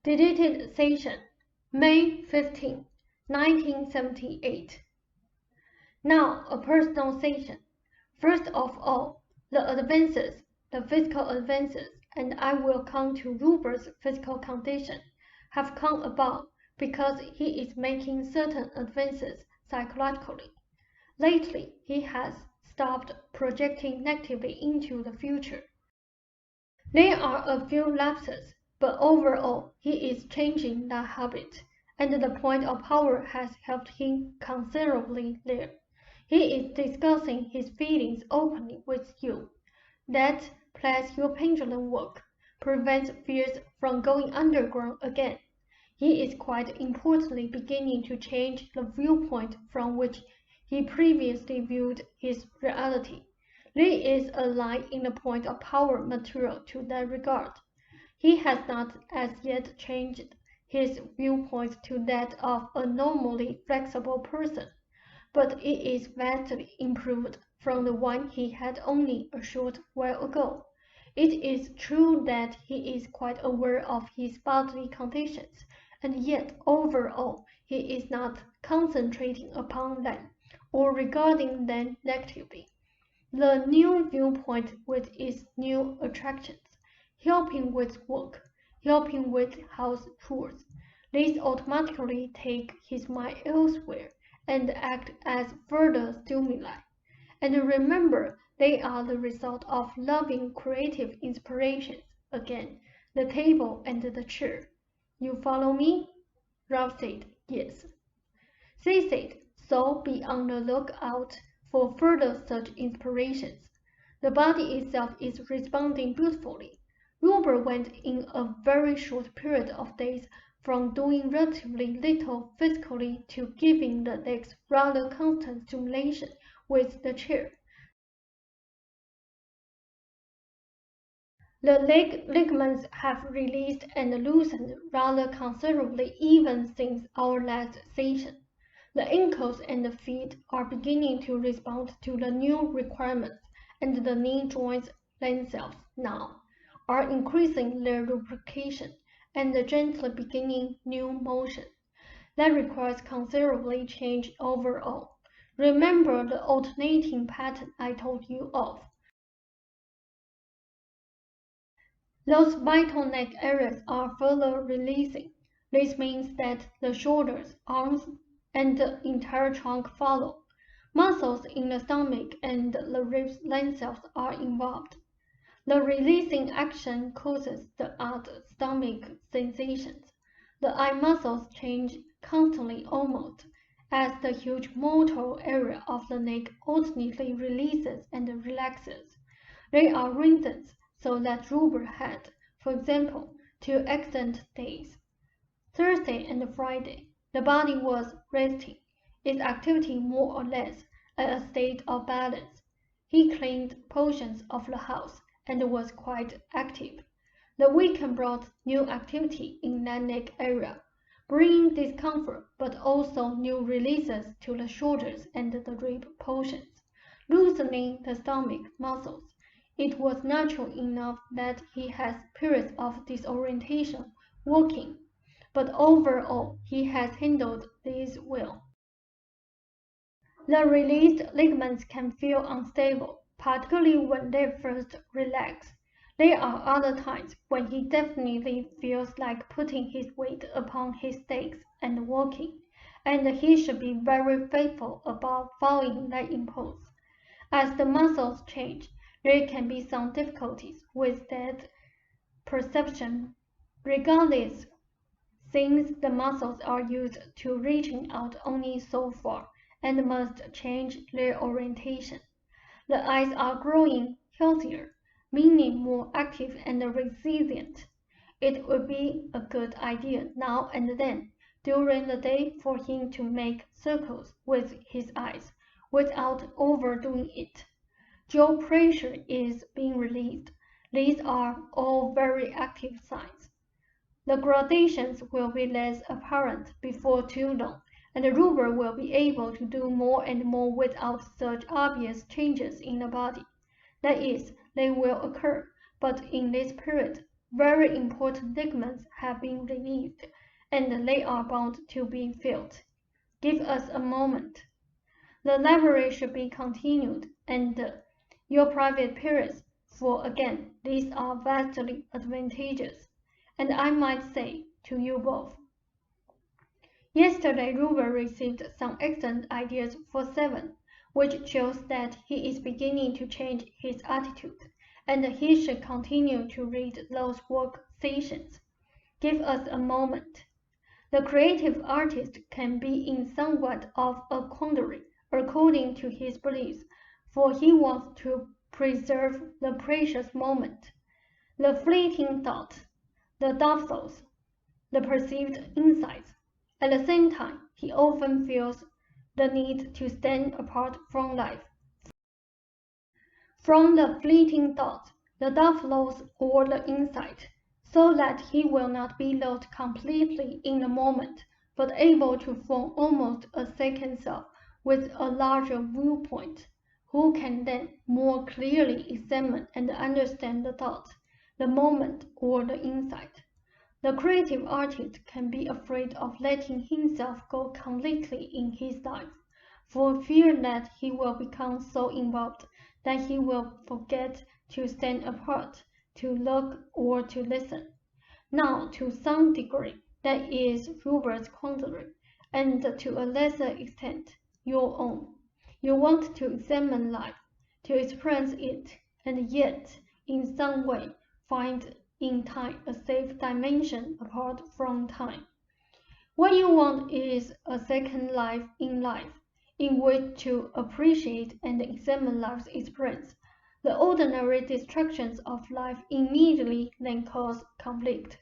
Deleted session, May 15, 1978. Now, a personal session. First of all, the physical advances, and I will come to Ruber's physical condition, have come about because he is making certain advances psychologically. Lately, he has stopped projecting negatively into the future. There are a few lapses, but overall, he is changing that habit, and the point of power has helped him considerably there. He is discussing his feelings openly with you. That plays your pendulum work, prevents fears from going underground again. He is quite importantly beginning to change the viewpoint from which he previously viewed his reality. There is a line in the point of power material to that regard. He has not as yet changed his viewpoint to that of a normally flexible person, but it is vastly improved from the one he had only a short while ago. It is true that he is quite aware of his bodily conditions, and yet overall he is not concentrating upon them or regarding them negatively. The new viewpoint with its new attractions, helping with work, helping with house chores, these automatically take his mind elsewhere and act as further stimuli. And remember, they are the result of loving creative inspirations. Again, the table and the chair. You follow me? Ralph said, yes. They said, so be on the lookout for further such inspirations. The body itself is responding beautifully. Ruber went in a very short period of days from doing relatively little physically to giving the legs rather constant stimulation with the chair. The leg ligaments have released and loosened rather considerably even since our last session. The ankles and the feet are beginning to respond to the new requirements, and the knee joints themselves now are increasing their lubrication and gently beginning new motion. That requires considerably change overall. Remember the alternating pattern I told you of. Those vital neck areas are further releasing. This means that the shoulders, arms, and the entire trunk follow. Muscles in the stomach and the ribs themselves are involved. The releasing action causes the odd stomach sensations. The eye muscles change constantly almost, as the huge motor area of the neck alternately releases and relaxes. There are reasons so that Ruber had, for example, 2 accident days. Thursday and Friday, the body was resting, its activity more or less at a state of balance. He cleaned portions of the house and was quite active. The weekend brought new activity in that neck area, bringing discomfort but also new releases to the shoulders and the rib portions, loosening the stomach muscles. It was natural enough that he has periods of disorientation walking, but overall he has handled these well. The released ligaments can feel unstable, particularly when they first relax. There are other times when he definitely feels like putting his weight upon his legs and walking, and he should be very faithful about following that impulse. As the muscles change, there can be some difficulties with that perception. Regardless, since the muscles are used to reaching out only so far and must change their orientation. The eyes are growing healthier, meaning more active and resilient. It would be a good idea now and then during the day for him to make circles with his eyes without overdoing it. Jaw pressure is being released. These are all very active signs. The gradations will be less apparent before too long, and Ruber will be able to do more and more without such obvious changes in the body. That is, they will occur, but in this period very important ligaments have been released, and they are bound to be filled. Give us a moment. The library should be continued, and your private periods, for again, these are vastly advantageous, and I might say to you both. Yesterday, Ruber received some excellent ideas for 7, which shows that he is beginning to change his attitude, and he should continue to read those work sessions. Give us a moment. The creative artist can be in somewhat of a quandary, according to his beliefs, for he wants to preserve the precious moment, the fleeting thoughts, the doubts, the perceived insights. At the same time, he often feels the need to stand apart from life, from the fleeting thoughts, the doubts, or the insight, so that he will not be lost completely in the moment, but able to form almost a second self with a larger viewpoint, who can then more clearly examine and understand the thought, the moment, or the insight. The creative artist can be afraid of letting himself go completely in his life, for fear that he will become so involved that he will forget to stand apart, to look, or to listen. Now, to some degree, that is Ruber's quandary, and to a lesser extent, your own. You want to examine life, to experience it, and yet, in some way, find in time a safe dimension apart from time. What you want is a second life, in which to appreciate and examine life's experience. The ordinary distractions of life immediately then cause conflict.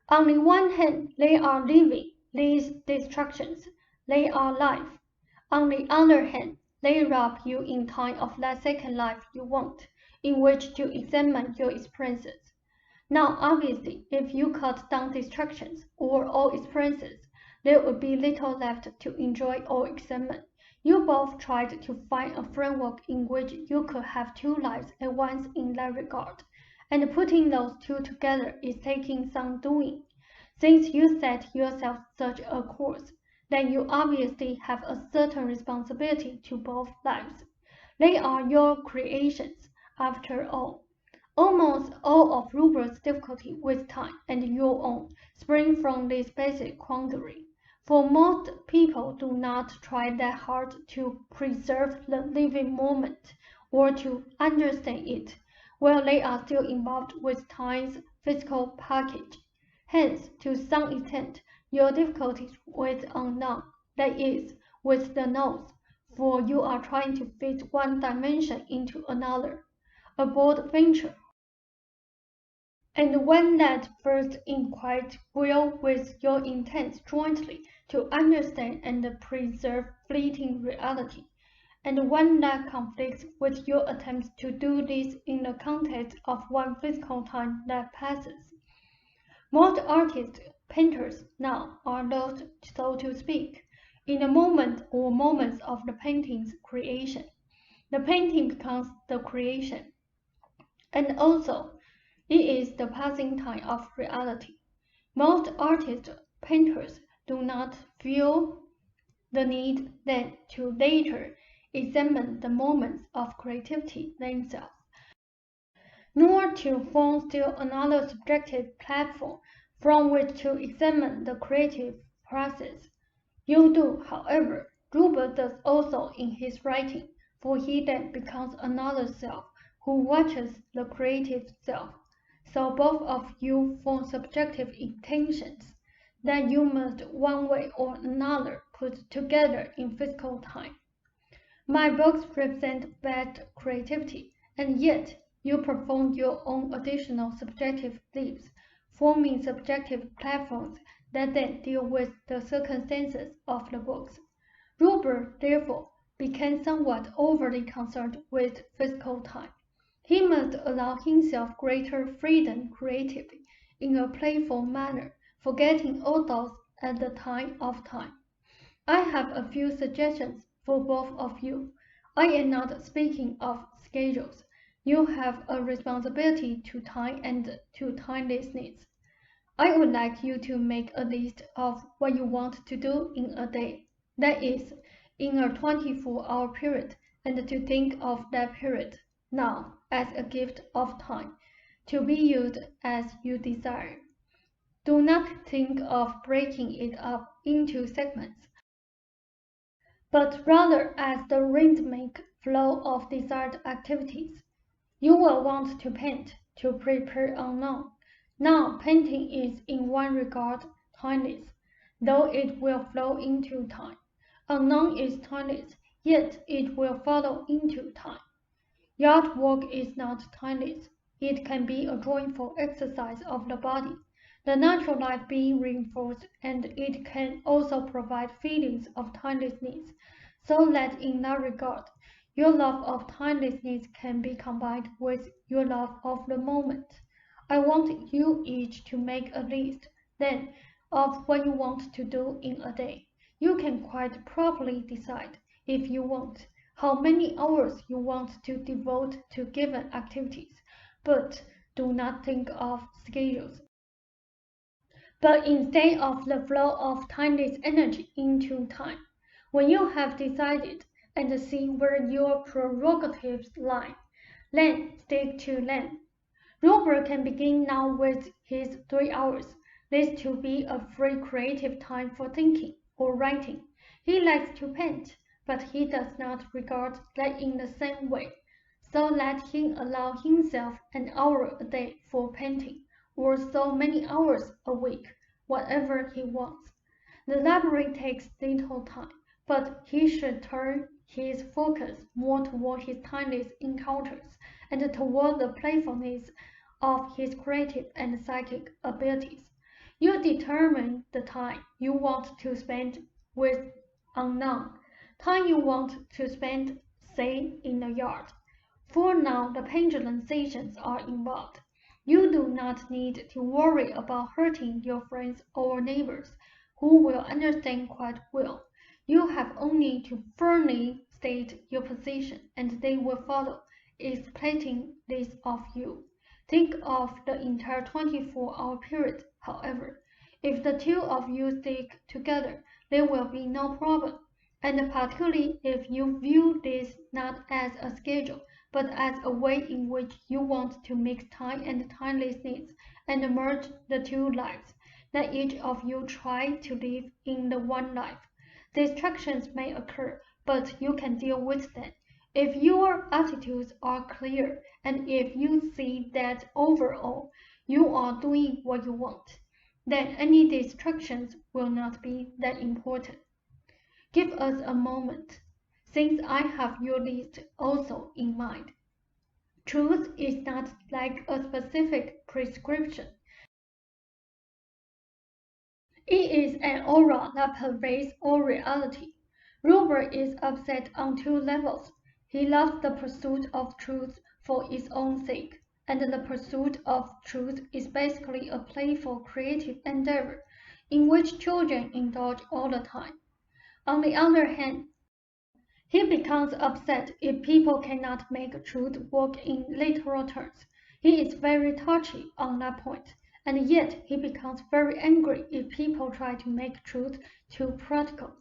On the one hand, they are living, these distractions. They are life. On the other hand, they rob you in time of that second life you want, in which to examine your experiences. Now, obviously, if you cut down distractions, or all experiences, there would be little left to enjoy or examine. You both tried to find a framework in which you could have 2 lives at once in that regard, and putting those 2 together is taking some doing. Since you set yourself such a course, then you obviously have a certain responsibility to both lives. They are your creations, after all. Almost all of Ruber's difficulty with time and your own spring from this basic quandary, for most people do not try that hard to preserve the living moment or to understand it, while they are still involved with time's physical package. Hence, to some extent, your difficulties with unknown, that is, with the nose, for you are trying to fit one dimension into another, a bold venture, and one that first inquired will with your intents jointly to understand and preserve fleeting reality, and one that conflicts with your attempts to do this in the context of one physical time that passes. Most artists, painters now are lost, so to speak, in the moment or moments of the painting's creation. The painting becomes the creation, and also it is the passing time of reality. Most artists, painters do not feel the need then to later examine the moments of creativity themselves, nor to form still another subjective platform from which to examine the creative process. You do, however. Ruber does also in his writing, for he then becomes another self who watches the creative self. So both of you form subjective intentions that you must one way or another put together in physical time. My books represent vast creativity, and yet you perform your own additional subjective leaps, forming subjective platforms that then deal with the circumstances of the books. Ruber, therefore, became somewhat overly concerned with physical time. He must allow himself greater freedom creatively, in a playful manner, forgetting all thoughts at the time of time. I have a few suggestions for both of you. I am not speaking of schedules. You have a responsibility to time and to timelessness. I would like you to make a list of what you want to do in a day, that is, in a 24-hour period, and to think of that period now as a gift of time, to be used as you desire. Do not think of breaking it up into segments, but rather as the rhythmic flow of desired activities. You will want to paint, to prepare unknown. Now, painting is in one regard timeless, though it will flow into time. Unknown is timeless, yet it will follow into time. Yard work is not timeless. It can be a joyful exercise of the body, the natural life being reinforced, and it can also provide feelings of timelessness, so that in that regard, your love of timelessness can be combined with your love of the moment. I want you each to make a list, then, of what you want to do in a day. You can quite properly decide, if you want, how many hours you want to devote to given activities, but do not think of schedules. But instead of the flow of timeless energy into time, when you have decided and see where your prerogatives lie, then stick to them. Robert can begin now with his 3 hours, this to be a free creative time for thinking or writing. He likes to paint, but he does not regard that in the same way, so let him allow himself an hour a day for painting, or so many hours a week, whatever he wants. The library takes little time, but he should turn his focus more toward his timeless encounters and toward the playfulness of his creative and psychic abilities. You determine the time you want to spend with unknown, time you want to spend, say, in the yard. For now, the pendulum sessions are involved. You do not need to worry about hurting your friends or neighbors, who will understand quite well. You have only to firmly state your position, and they will follow, expecting this of you. Think of the entire 24-hour period, however. If the two of you stick together, there will be no problem, and particularly if you view this not as a schedule, but as a way in which you want to mix time and timelessness and merge the two lives, that each of you try to live in the one life. Distractions may occur, but you can deal with them. If your attitudes are clear, and if you see that overall you are doing what you want, then any distractions will not be that important. Give us a moment, since I have your list also in mind. Truth is not like a specific prescription. It is an aura that pervades all reality. Robert is upset on two levels. He loves the pursuit of truth for its own sake, and the pursuit of truth is basically a playful creative endeavor in which children indulge all the time. On the other hand, he becomes upset if people cannot make truth work in literal terms. He is very touchy on that point, and yet he becomes very angry if people try to make truth too practical.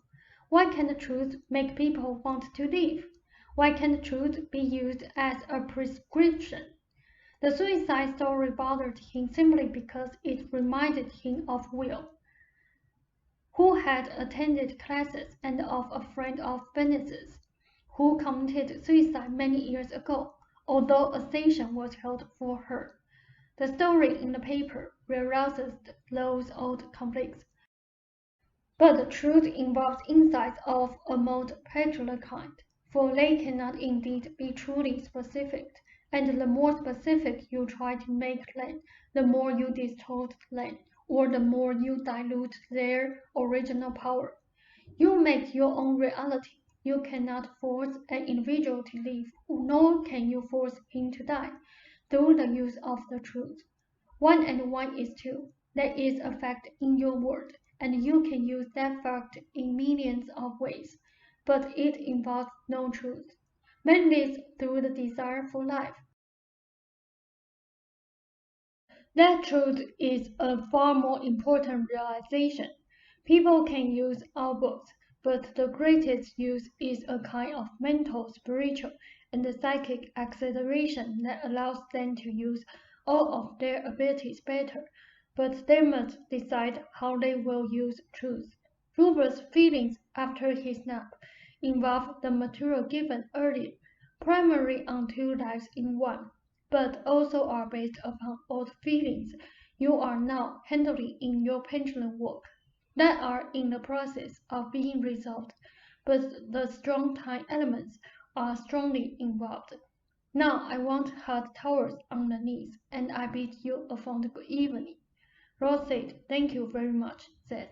Why can't truth make people want to live? Why can't truth be used as a prescription? The suicide story bothered him simply because it reminded him of Will, who had attended classes, and of a friend of Bennett's, who committed suicide many years ago, although a session was held for her. The story in the paper rerouses those old conflicts. But the truth involves insights of a most particular kind, for they cannot indeed be truly specific, and the more specific you try to make them, the more you distort them, or the more you dilute their original power. You make your own reality. You cannot force an individual to live, nor can you force him to die, through the use of the truth. 1 and 1 is 2. That is a fact in your world, and you can use that fact in millions of ways, but it involves no truth. Man lives through the desire for life. That truth is a far more important realization. People can use our books, but the greatest use is a kind of mental, spiritual, and psychic acceleration that allows them to use all of their abilities better, but they must decide how they will use truth. Rupert's feelings after his nap involve the material given earlier, primarily on two lives in one, but also are based upon old feelings you are now handling in your pendulum work that are in the process of being resolved, but the strong time elements are strongly involved. Now I want hot towels on the knees, and I bid you a fond good evening. Rose said, "Thank you very much," Seth.